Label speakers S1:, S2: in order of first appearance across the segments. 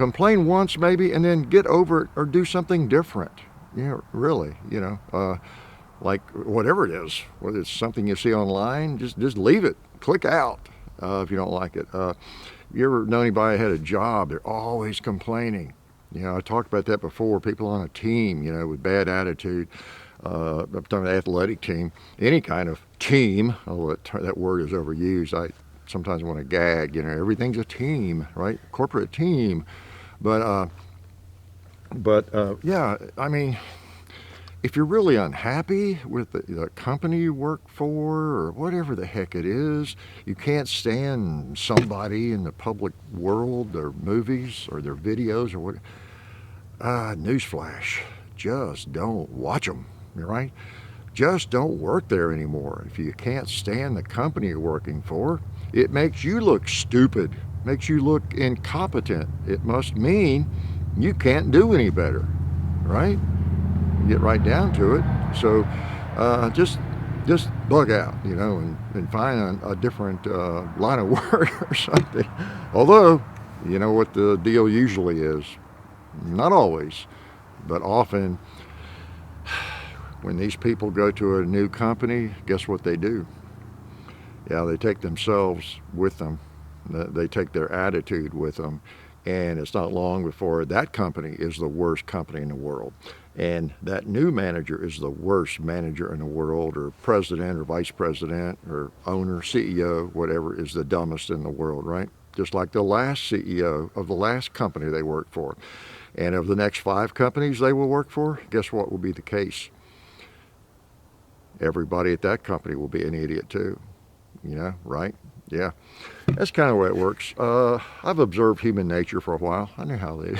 S1: Complain once maybe, and then get over it or do something different. Really, like whatever it is, whether it's something you see online, just leave it. Click out if you don't like it. You ever know anybody had a job, they're always complaining? I talked about that before. People on a team, with bad attitude. I'm talking about athletic team, any kind of team, although that word is overused. I sometimes want to gag, everything's a team, right? Corporate team. But yeah, I mean, if you're really unhappy with the company you work for or whatever the heck it is, you can't stand somebody in the public world, their movies or their videos or what, newsflash, just don't watch them, right? Just don't work there anymore. If you can't stand the company you're working for, it makes you look stupid, makes you look incompetent. It must mean you can't do any better, right? Get right down to it. So just bug out, and find a different line of work or something. Although, you know what the deal usually is? Not always, but often when these people go to a new company, guess what they do? Yeah, they take themselves with them. They take their attitude with them. And it's not long before that company is the worst company in the world. And that new manager is the worst manager in the world, or president or vice president or owner, CEO, whatever, is the dumbest in the world, right? Just like the last CEO of the last company they worked for. And of the next 5 companies they will work for, guess what will be the case? Everybody at that company will be an idiot too, right? Yeah, that's kind of the way it works. I've observed human nature for a while. I know how they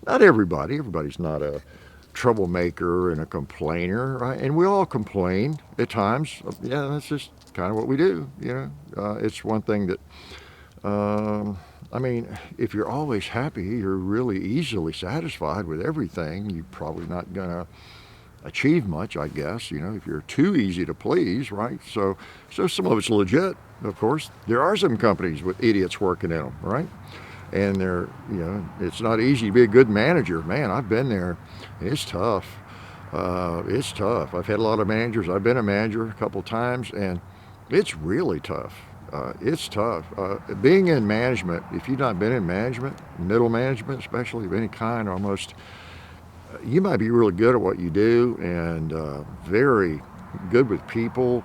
S1: not everybody's not a troublemaker and a complainer, right? And we all complain at times. Yeah, that's just kind of what we do, It's one thing that, I mean, if you're always happy, you're really easily satisfied with everything, you're probably not gonna achieve much, I guess, if you're too easy to please, right? So some of it's legit, of course. There are some companies with idiots working in them, right? And they're, it's not easy to be a good manager. Man, I've been there. It's tough. It's tough. I've had a lot of managers. I've been a manager a couple times, and it's really tough. It's tough. Being in management, if you've not been in management, middle management especially of any kind, almost, you might be really good at what you do and very good with people,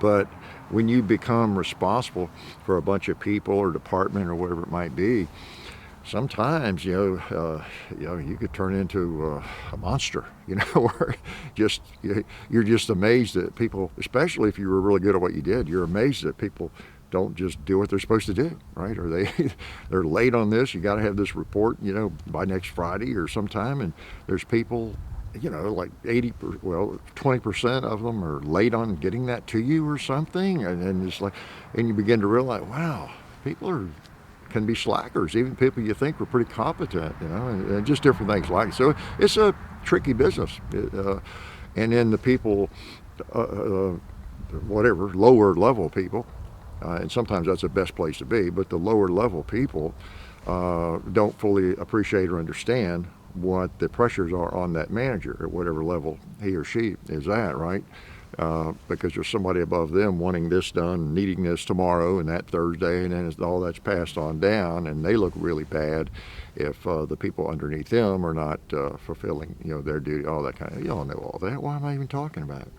S1: but when you become responsible for a bunch of people or department or whatever it might be, sometimes you could turn into a monster, or just you're just amazed that people, especially if you were really good at what you did, you're amazed that people don't just do what they're supposed to do, right? Or they're late on this. You got to have this report, by next Friday or sometime, and there's people, like 20% of them are late on getting that to you or something, and it's like, and you begin to realize, wow, people can be slackers, even people you think were pretty competent, and just different things like it. So it's a tricky business, and then the people, whatever, lower level people. And sometimes that's the best place to be, but the lower level people don't fully appreciate or understand what the pressures are on that manager at whatever level he or she is at, right? Because there's somebody above them wanting this done, needing this tomorrow and that Thursday, and then all that's passed on down, and they look really bad if the people underneath them are not fulfilling, their duty, all that kind of, you all know all that. Why am I even talking about it?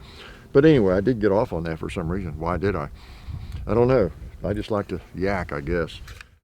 S1: But anyway, I did get off on that for some reason. Why did I? I don't know. I just like to yak, I guess.